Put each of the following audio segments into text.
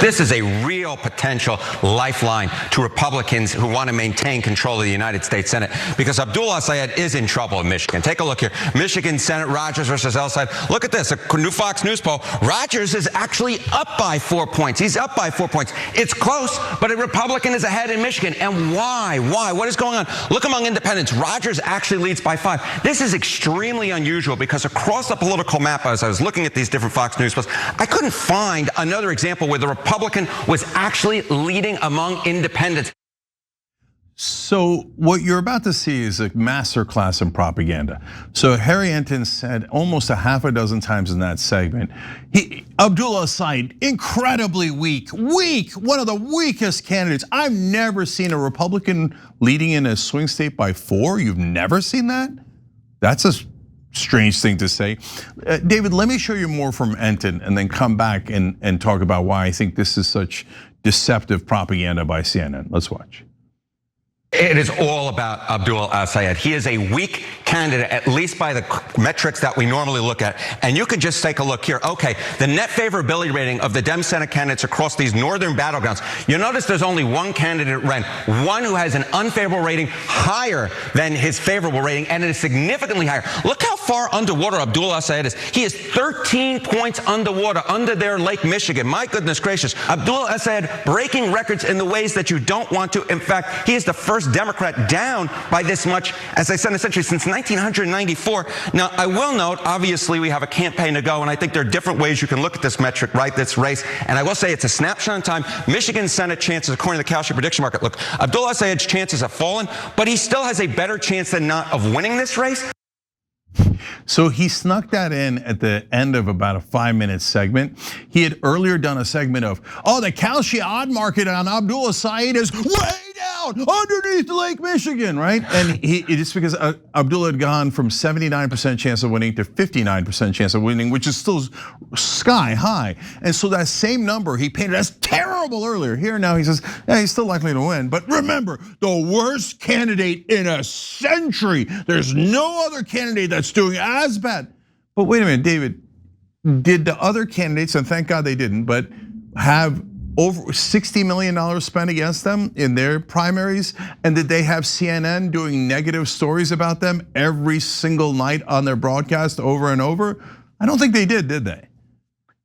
This is a real potential lifeline to Republicans who want to maintain control of the United States Senate, because Abdul El-Sayed is in trouble in Michigan. Take a look here. Michigan Senate, Rogers versus El-Sayed. Look at this, a new Fox News poll. Rogers is actually up by 4 points. He's up by 4 points. It's close, but a Republican is ahead in Michigan. And why? Why? What is going on? Look among independents. Rogers actually leads by 5. This is extremely unusual because across the political map, as I was looking at these different Fox News polls, I couldn't find another example where the Republican was actually leading among independents. So what you're about to see is a masterclass in propaganda. So Harry Enton said almost a half a dozen times in that segment, Abdul El-Sayed, incredibly weak, one of the weakest candidates. I've never seen a Republican leading in a swing state by 4. You've never seen that? That's a strange thing to say. David, let me show you more from Enton and then come back and talk about why I think this is such deceptive propaganda by CNN. Let's watch. It is all about Abdul El-Sayed. He is a weak candidate, at least by the metrics that we normally look at. And you can just take a look here. Okay, the net favorability rating of the Dem Senate candidates across these northern battlegrounds. You notice there's only one candidate, Ren, one who has an unfavorable rating higher than his favorable rating, and it is significantly higher. Look how far underwater Abdul El-Sayed is. He is 13 points underwater, under their Lake Michigan. My goodness gracious. Abdul El-Sayed breaking records in the ways that you don't want to. In fact, he is the first Democrat down by this much, as I said, essentially since 1994. Now, I will note, obviously, we have a campaign to go, and I think there are different ways you can look at this metric, right, this race. And I will say it's a snapshot in time. Michigan Senate chances, according to the Kalshi prediction market, look, Abdul El-Sayed's chances have fallen, but he still has a better chance than not of winning this race. So he snuck that in at the end of about a 5-minute segment. He had earlier done a segment of, the Kalshi odd market on Abdul El-Sayed is way down underneath Lake Michigan, right? And it's because Abdul had gone from 79% chance of winning to 59% chance of winning, which is still sky high. And so that same number he painted as terrible earlier. Here now he says, yeah, he's still likely to win. But remember, the worst candidate in a century. There's no other candidate that's doing as bad. But wait a minute, David, did the other candidates, and thank God they didn't, but have over $60 million spent against them in their primaries? And did they have CNN doing negative stories about them every single night on their broadcast over and over? I don't think they did they?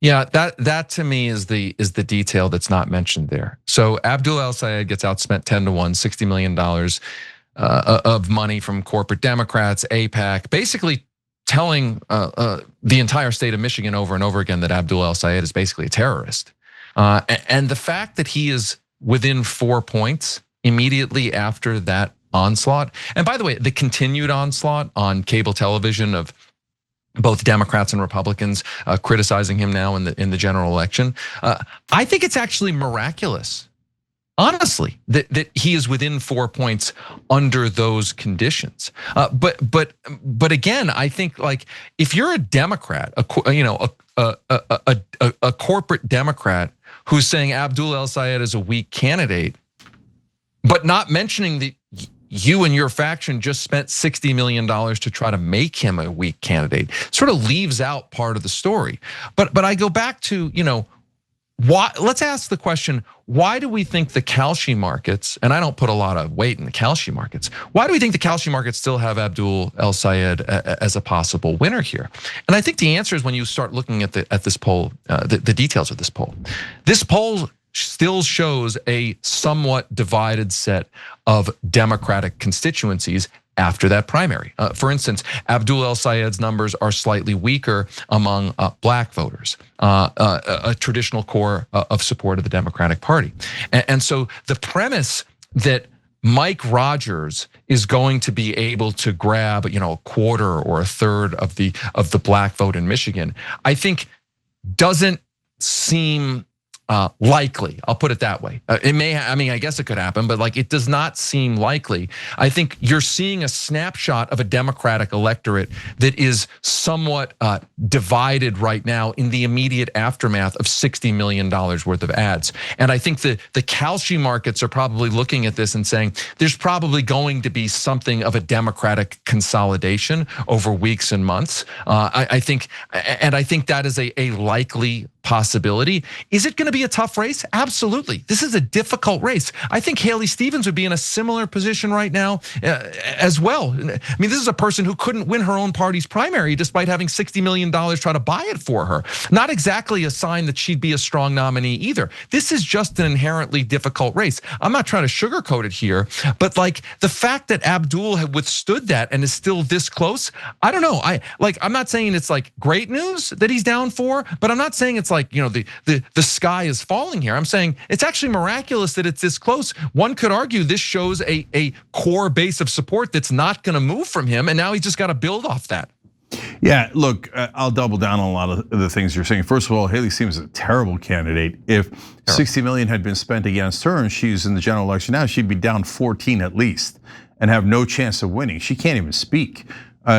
Yeah, that to me is the detail that's not mentioned there. So Abdul El-Sayed gets outspent 10-1, $60 million of money from corporate Democrats, AIPAC, basically telling the entire state of Michigan over and over again that Abdul El-Sayed is basically a terrorist. And the fact that he is within 4 points immediately after that onslaught, and by the way, the continued onslaught on cable television of both Democrats and Republicans criticizing him now in the general election, I think it's actually miraculous, honestly, that he is within 4 points under those conditions. But again, I think, like, if you're a Democrat, a corporate Democrat who's saying Abdul El-Sayed is a weak candidate, but not mentioning that you and your faction just spent $60 million to try to make him a weak candidate, sort of leaves out part of the story. But I go back to, why? Let's ask the question, why do we think the Kalshi markets, and I don't put a lot of weight in the Kalshi markets, why do we think the Kalshi markets still have Abdul El-Sayed as a possible winner here? And I think the answer is when you start looking at this poll, the details of this poll. This poll still shows a somewhat divided set of Democratic constituencies after that primary. For instance, Abdul El-Sayed's numbers are slightly weaker among black voters, a traditional core of support of the Democratic Party. And so the premise that Mike Rogers is going to be able to grab, a quarter or a third of the black vote in Michigan, I think doesn't seem likely. I'll put it that way. It may, I guess it could happen, but it does not seem likely. I think you're seeing a snapshot of a Democratic electorate that is somewhat divided right now in the immediate aftermath of $60 million worth of ads. And I think the Kalshi markets are probably looking at this and saying there's probably going to be something of a Democratic consolidation over weeks and months. I think that is a likely possibility. Is it going to be a tough race? Absolutely. This is a difficult race. I think Haley Stevens would be in a similar position right now as well. I mean, this is a person who couldn't win her own party's primary despite having $60 million try to buy it for her. Not exactly a sign that she'd be a strong nominee either. This is just an inherently difficult race. I'm not trying to sugarcoat it here, but like the fact that Abdul had withstood that and is still this close, I don't know. I'm not saying it's like great news that he's down 4, but I'm not saying it's like, the sky is falling here. I'm saying it's actually miraculous that it's this close. One could argue this shows a core base of support that's not going to move from him, and now he's just got to build off that. Yeah, look, I'll double down on a lot of the things you're saying. First of all, Haley Stevens is a terrible candidate. If 60 million had been spent against her and she's in the general election now, she'd be down 14 at least and have no chance of winning. She can't even speak.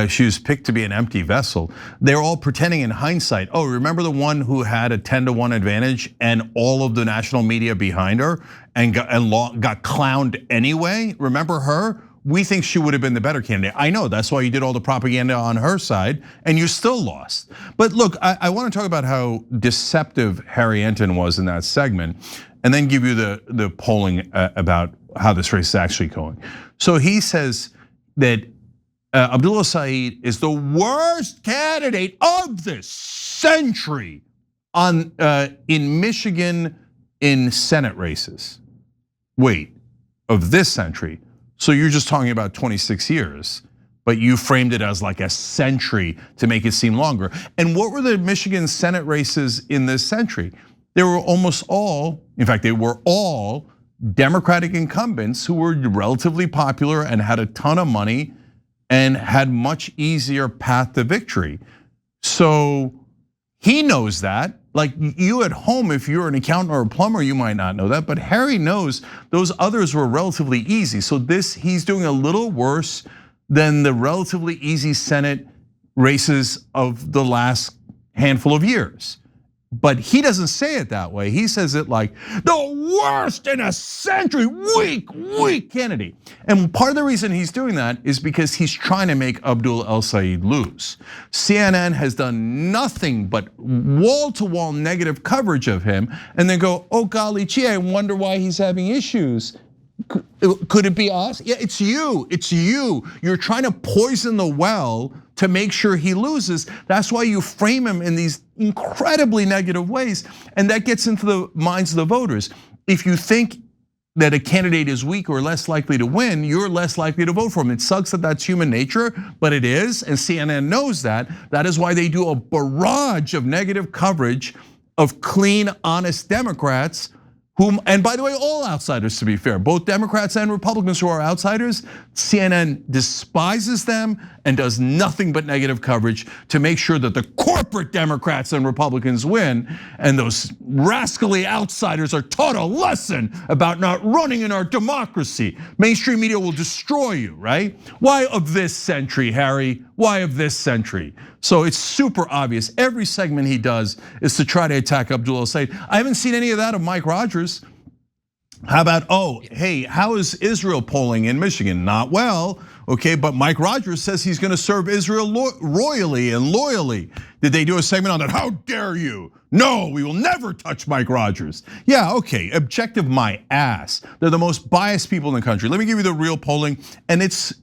She was picked to be an empty vessel. They're all pretending in hindsight. Oh, remember the one who had a 10-to-1 advantage and all of the national media behind her and got clowned anyway? Remember her? We think she would have been the better candidate. I know, that's why you did all the propaganda on her side and you still lost. But look, I want to talk about how deceptive Harry Enten was in that segment and then give you the polling about how this race is actually going. So he says that Abdul El-Sayed is the worst candidate of this century in Michigan in Senate races. Wait, of this century? So you're just talking about 26 years, but you framed it as like a century to make it seem longer. And what were the Michigan Senate races in this century? They were almost all, in fact, they were all Democratic incumbents who were relatively popular and had a ton of money and had much easier path to victory. So he knows that. Like you at home, if you're an accountant or a plumber, you might not know that, but Harry knows those others were relatively easy. So he's doing a little worse than the relatively easy Senate races of the last handful of years. But he doesn't say it that way. He says it like the worst in a century, weak candidate. And part of the reason he's doing that is because he's trying to make Abdul El-Sayed lose. CNN has done nothing but wall-to-wall negative coverage of him and then go, oh golly gee, I wonder why he's having issues. Could it be us? Yeah, it's you. You're trying to poison the well to make sure he loses. That's why you frame him in these incredibly negative ways, and that gets into the minds of the voters. If you think that a candidate is weak or less likely to win, you're less likely to vote for him. It sucks that that's human nature, but it is, and CNN knows that. That is why they do a barrage of negative coverage of clean, honest Democrats whom, and by the way, all outsiders to be fair, both Democrats and Republicans who are outsiders, CNN despises them and does nothing but negative coverage to make sure that the corporate Democrats and Republicans win, and those rascally outsiders are taught a lesson about not running in our democracy. Mainstream media will destroy you, right? Why of this century, Harry? Why of this century? So it's super obvious. Every segment he does is to try to attack Abdul El-Sayed. I haven't seen any of that of Mike Rogers. How about, oh, hey, how is Israel polling in Michigan? Not well, okay, but Mike Rogers says he's gonna serve Israel royally and loyally. Did they do a segment on that? How dare you? No, we will never touch Mike Rogers. Yeah, okay, objective my ass. They're the most biased people in the country. Let me give you the real polling, and it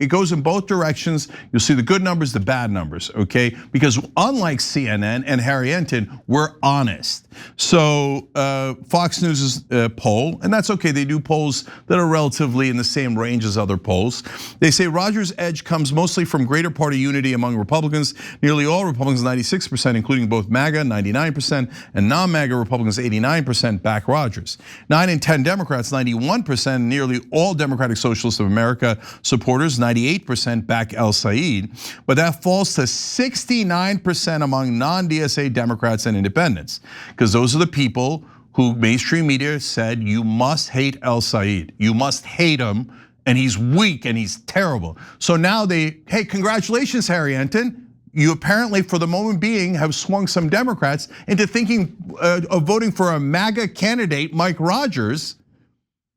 goes in both directions. You'll see the good numbers, the bad numbers, okay? Because unlike CNN and Harry Enten, we're honest. So Fox News's poll, and that's okay, they do polls that are relatively in the same range as other polls. They say Rogers' edge comes mostly from greater party unity among Republicans. Nearly all Republicans, 96%, including both MAGA, 99%, and non-MAGA Republicans, 89% back Rogers. 9 in 10 Democrats, 91%, nearly all Democratic Socialists of America supporters, 98% back El-Sayed, but that falls to 69% among non-DSA Democrats and independents, because those are the people who mainstream media said you must hate El-Sayed, you must hate him, and he's weak and he's terrible. So now hey, congratulations, Harry Enten. You apparently, for the moment being, have swung some Democrats into thinking of voting for a MAGA candidate, Mike Rogers.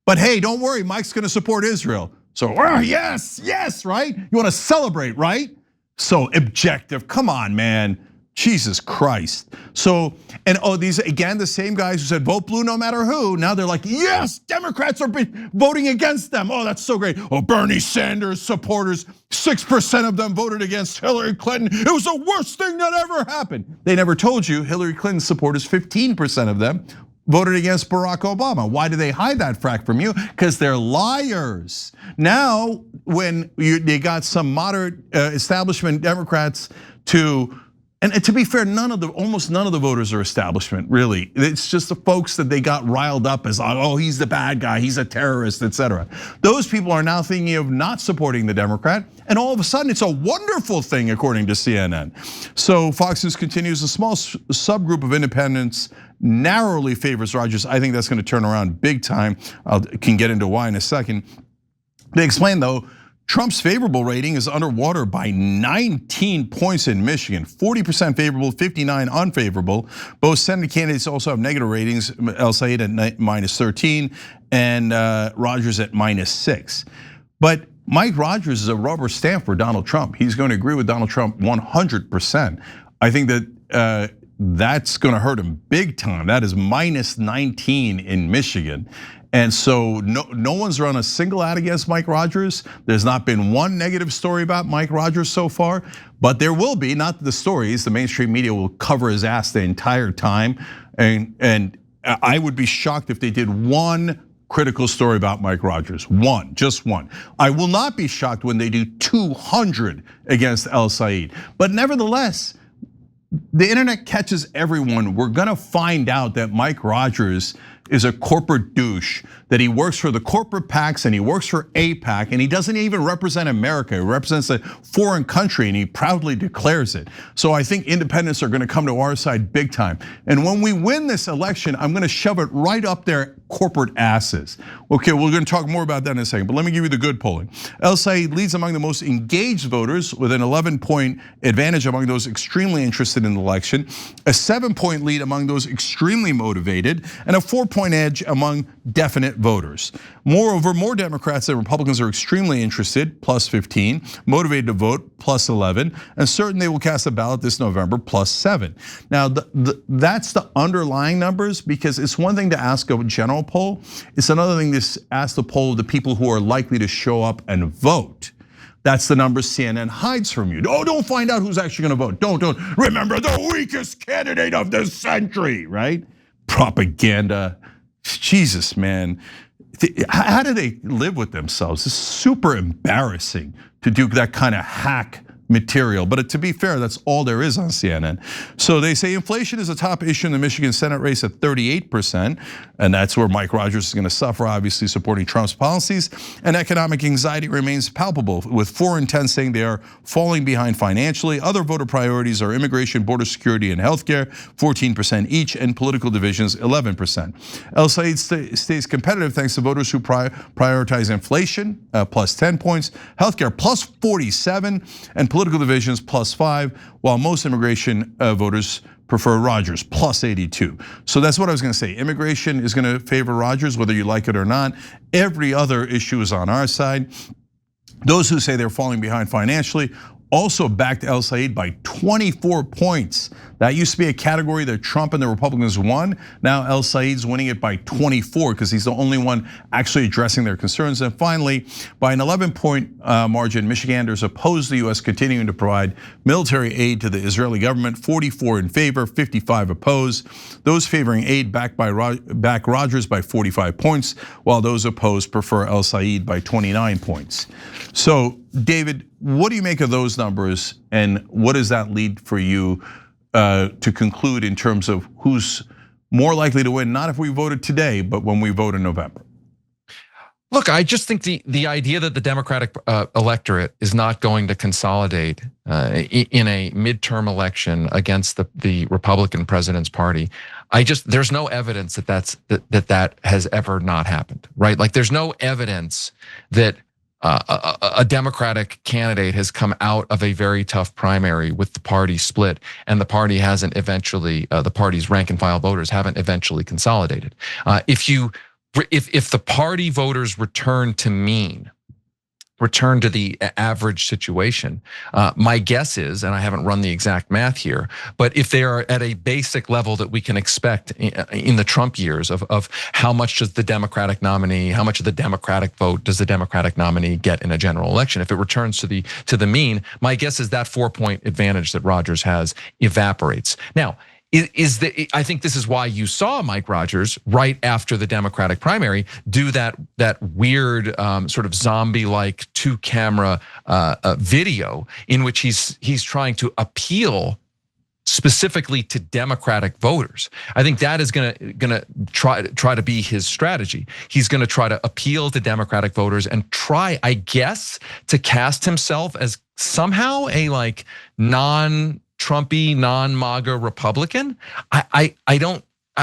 But hey, don't worry, Mike's gonna support Israel. So, yes, right? You wanna celebrate, right? So objective, come on, man. Jesus Christ. So, and these, again, the same guys who said vote blue no matter who, now they're like, yes, Democrats are voting against them. Oh, that's so great. Oh, Bernie Sanders supporters, 6% of them voted against Hillary Clinton. It was the worst thing that ever happened. They never told you Hillary Clinton supporters, 15% of them voted against Barack Obama. Why do they hide that fact from you? Because they're liars. Now, when they got some moderate establishment Democrats to, and to be fair, almost none of the voters are establishment, really. It's just the folks that they got riled up as, oh, he's the bad guy, he's a terrorist, etc. Those people are now thinking of not supporting the Democrat, and all of a sudden it's a wonderful thing, according to CNN. So Fox News continues, a small subgroup of independents narrowly favors Rogers. I think that's going to turn around big time. I can get into why in a second. They explain, though, Trump's favorable rating is underwater by 19 points in Michigan, 40% favorable, 59 unfavorable. Both Senate candidates also have negative ratings, El-Sayed at -13 and Rogers at -6. But Mike Rogers is a rubber stamp for Donald Trump. He's going to agree with Donald Trump 100%. I think that that's going to hurt him big time. That is -19 in Michigan. And so no one's run a single ad against Mike Rogers. There's not been one negative story about Mike Rogers so far, but there will be, not the stories. The mainstream media will cover his ass the entire time. And I would be shocked if they did one critical story about Mike Rogers, one, just one. I will not be shocked when they do 200 against El-Sayed. But nevertheless, the internet catches everyone. We're gonna find out that Mike Rogers is a corporate douche, that he works for the corporate PACs and he works for AIPAC, and he doesn't even represent America. He represents a foreign country and he proudly declares it. So I think independents are gonna come to our side big time. And when we win this election, I'm gonna shove it right up their corporate asses. Okay, we're gonna talk more about that in a second, but let me give you the good polling. El-Sayed leads among the most engaged voters with an 11-point advantage among those extremely interested in the election, a 7-point lead among those extremely motivated, and a 4-point edge among definite voters. Moreover, more Democrats than Republicans are extremely interested, +15, motivated to vote, +11, and certain they will cast a ballot this November, +7. Now, that's the underlying numbers, because it's one thing to ask a general poll, it's another thing to ask the poll of the people who are likely to show up and vote. That's the numbers CNN hides from you. Oh, don't find out who's actually gonna vote. Don't. Remember the weakest candidate of the century, right? Propaganda. Jesus, man. How do they live with themselves? It's super embarrassing to do that kind of hack material. But to be fair, that's all there is on CNN. So they say inflation is a top issue in the Michigan Senate race at 38%. And that's where Mike Rogers is gonna suffer, obviously supporting Trump's policies. And economic anxiety remains palpable, with 4 in 10 saying they are falling behind financially. Other voter priorities are immigration, border security, and healthcare, 14% each, and political divisions, 11%. El-Sayed stays competitive thanks to voters who prioritize inflation, +10 points, healthcare +47, and political divisions +5, while most immigration voters prefer Rogers, +82. So that's what I was gonna say. Immigration is gonna favor Rogers, whether you like it or not. Every other issue is on our side. Those who say they're falling behind financially also backed El-Sayed by 24 points. That used to be a category that Trump and the Republicans won. Now El-Sayed's winning it by 24 because he's the only one actually addressing their concerns. And finally, by an 11-point margin, Michiganders oppose the US continuing to provide military aid to the Israeli government, 44 in favor, 55 opposed. Those favoring aid back Rogers by 45 points, while those opposed prefer El-Sayed by 29 points. So David, what do you make of those numbers, and what does that lead for you to conclude in terms of who's more likely to win, not if we voted today, but when we vote in November? Look, I just think the idea that the Democratic electorate is not going to consolidate in a midterm election against the Republican president's party, there's no evidence that has ever not happened, right? Like there's no evidence that a Democratic candidate has come out of a very tough primary with the party split, and the party hasn't eventually, the party's rank and file voters haven't eventually consolidated. If the party voters return to mean return to the average situation. My guess is, and I haven't run the exact math here, but if they are at a basic level that we can expect in the Trump years of how much does the Democratic nominee, how much of the Democratic vote does the Democratic nominee get in a general election? If it returns to the mean, my guess is that 4-point advantage that Rogers has evaporates. Now, I think this is why you saw Mike Rogers right after the Democratic primary do that weird sort of zombie-like 2-camera video in which he's trying to appeal specifically to Democratic voters. I think that is gonna try to be his strategy. He's gonna try to appeal to Democratic voters and try, I guess, to cast himself as somehow a like non-Trumpy, non-MAGA Republican.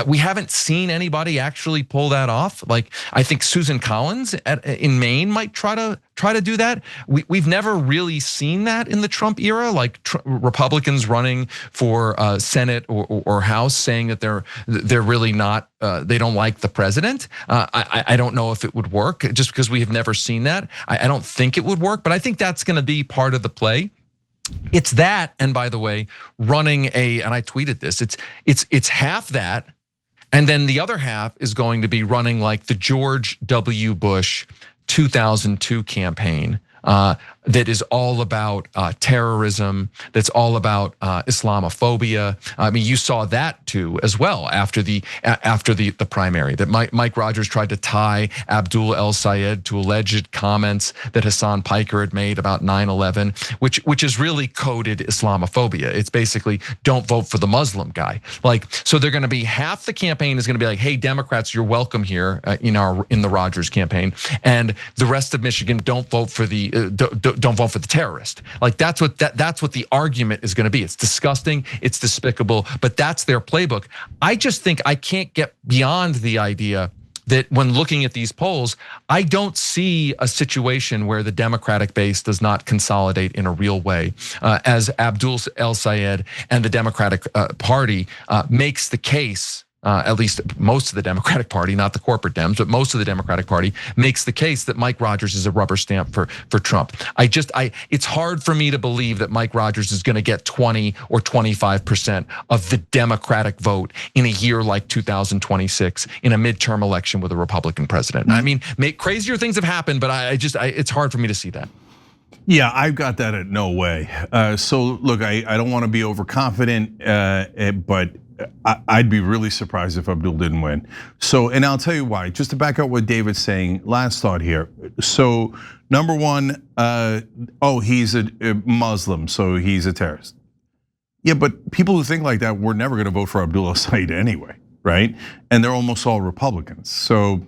We haven't seen anybody actually pull that off. Like I think Susan Collins in Maine might try to do that. We've never really seen that in the Trump era, like Republicans running for Senate or House saying that they're really not, they don't like the president. I don't know if it would work just because we have never seen that. I don't think it would work, but I think that's going to be part of the play. It's that, and by the way, running and I tweeted this. It's half that. And then the other half is going to be running like the George W. Bush 2002 campaign that is all about terrorism, that's all about Islamophobia. I mean, you saw that too as well after the primary. That Mike Rogers tried to tie Abdul El-Sayed to alleged comments that Hassan Piker had made about 9/11, which is really coded Islamophobia. It's basically don't vote for the Muslim guy. Like, so they're going to be half the campaign is going to be like, hey, Democrats, you're welcome here in the Rogers campaign, and the rest of Michigan don't vote for the don't vote for the terrorist. Like that's what the argument is going to be. It's disgusting, it's despicable, but that's their playbook. I just think I can't get beyond the idea that when looking at these polls, I don't see a situation where the Democratic base does not consolidate in a real way, as Abdul El-Sayed and the Democratic Party makes the case. At least most of the Democratic Party, not the corporate Dems, but most of the Democratic Party makes the case that Mike Rogers is a rubber stamp for Trump. It's hard for me to believe that Mike Rogers is going to get 20 or 25% of the Democratic vote in a year like 2026 in a midterm election with a Republican president. I mean, crazier things have happened, but it's hard for me to see that. Yeah, I've got that at no way. So look, I don't want to be overconfident, but I'd be really surprised if Abdul didn't win. So, and I'll tell you why. Just to back up what David's saying, last thought here. So, number one, he's a Muslim, so he's a terrorist. Yeah, but people who think like that were never going to vote for Abdul El-Sayed anyway, right? And they're almost all Republicans. So,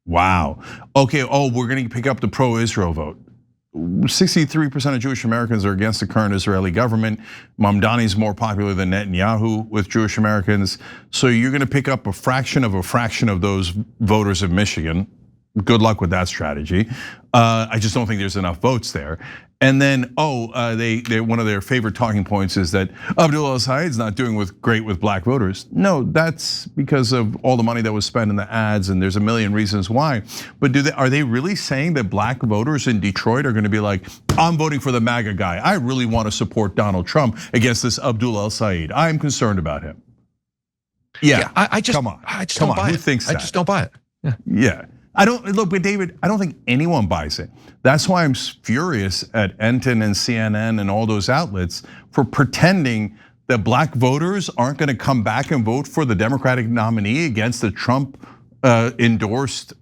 wow. Okay, we're going to pick up the pro-Israel vote. 63% of Jewish Americans are against the current Israeli government. Mamdani's more popular than Netanyahu with Jewish Americans. So you're going to pick up a fraction of those voters of Michigan. Good luck with that strategy. I just don't think there's enough votes there. And then, they one of their favorite talking points is that Abdul El-Sayed's not doing great with black voters. No, that's because of all the money that was spent in the ads, and there's a million reasons why. But are they really saying that black voters in Detroit are going to be like, I'm voting for the MAGA guy. I really want to support Donald Trump against this Abdul El-Sayed. I'm concerned about him. Yeah, come on. I just don't buy it. Who thinks that? I just don't buy it. Yeah. I don't look, but David, I don't think anyone buys it. That's why I'm furious at Enton and CNN and all those outlets for pretending that black voters aren't going to come back and vote for the Democratic nominee against the Trump endorsed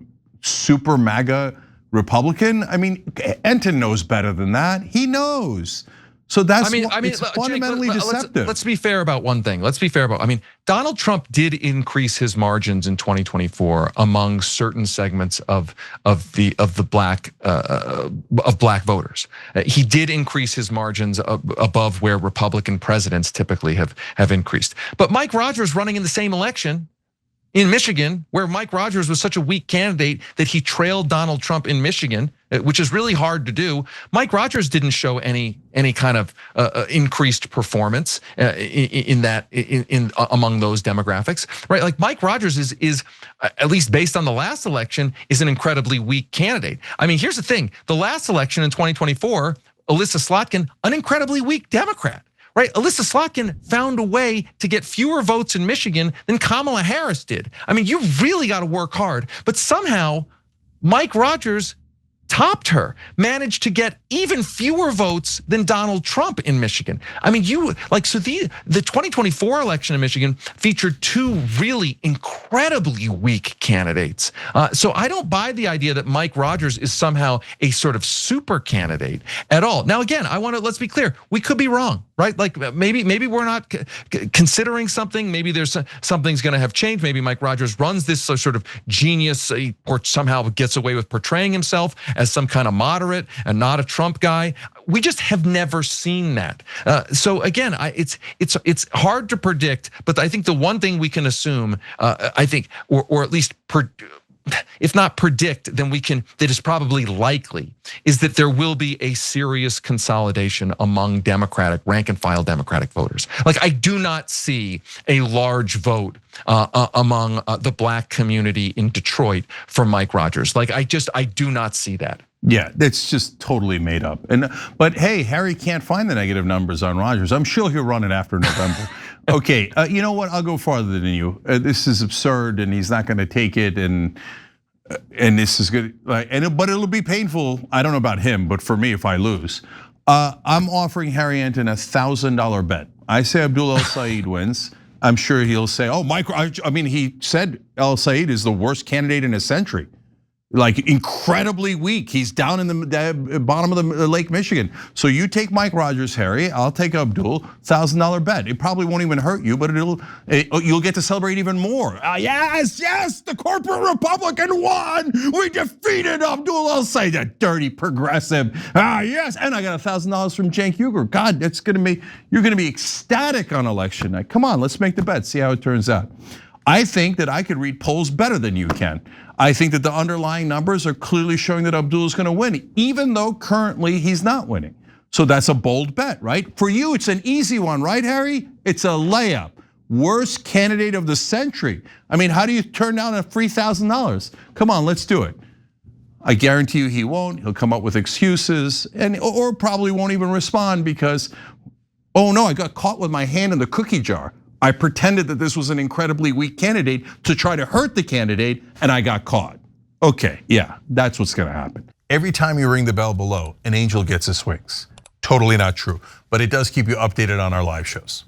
super MAGA Republican. I mean, Enton knows better than that. He knows. So that's it's fundamentally deceptive. Let's be fair about one thing. Donald Trump did increase his margins in 2024 among certain segments of black voters. He did increase his margins above where Republican presidents typically have increased. But Mike Rogers running in the same election in Michigan, where Mike Rogers was such a weak candidate that he trailed Donald Trump in Michigan, which is really hard to do. Mike Rogers didn't show any kind of increased performance in among those demographics, right? Like Mike Rogers is at least based on the last election, is an incredibly weak candidate. I mean, here's the thing. The last election in 2024, Alyssa Slotkin, an incredibly weak Democrat. Right, Alyssa Slotkin found a way to get fewer votes in Michigan than Kamala Harris did. I mean, you really got to work hard. But somehow, Mike Rogers topped her, managed to get even fewer votes than Donald Trump in Michigan. I mean, so the 2024 election in Michigan featured two really incredibly weak candidates. So I don't buy the idea that Mike Rogers is somehow a sort of super candidate at all. Now, again, let's be clear, we could be wrong, right? Like maybe we're not considering something. Maybe there's something's going to have changed. Maybe Mike Rogers runs this sort of genius, or somehow gets away with portraying himself as some kind of moderate and not a Trump guy. We just have never seen that. So again, it's hard to predict, but I think the one thing we can assume, I think, or at least if not predict, then that is probably likely, is that there will be a serious consolidation among rank and file Democratic voters. Like, I do not see a large vote among the black community in Detroit for Mike Rogers. Like, I do not see that. Yeah, that's just totally made up. But hey, Harry can't find the negative numbers on Rogers. I'm sure he'll run it after November. Okay, you know what? I'll go farther than you. This is absurd, and he's not going to take it, and this is good. But it'll be painful. I don't know about him, but for me, if I lose, I'm offering Harry Enten $1,000 bet. I say Abdul El-Sayed wins. I'm sure he'll say, "Oh, Mike." I mean, he said El-Sayed is the worst candidate in a century. Like, incredibly weak. He's down in the bottom of the Lake Michigan. So you take Mike Rogers, Harry. I'll take Abdul. $1,000 bet. It probably won't even hurt you, but you'll get to celebrate even more. Yes, the corporate Republican won. We defeated Abdul El-Sayed, that dirty progressive. Yes, and I got $1,000 from Cenk. God, you're gonna be ecstatic on election night. Come on, let's make the bet. See how it turns out. I think that I could read polls better than you can. I think that the underlying numbers are clearly showing that Abdul is going to win, even though currently he's not winning. So that's a bold bet, right? For you, it's an easy one, right, Harry? It's a layup. Worst candidate of the century. I mean, how do you turn down a free $1,000? Come on, let's do it. I guarantee you he won't. He'll come up with excuses, or probably won't even respond because, oh no, I got caught with my hand in the cookie jar. I pretended that this was an incredibly weak candidate to try to hurt the candidate, and I got caught. Okay, yeah, that's what's gonna happen. Every time you ring the bell below, an angel gets his wings. Totally not true, but it does keep you updated on our live shows.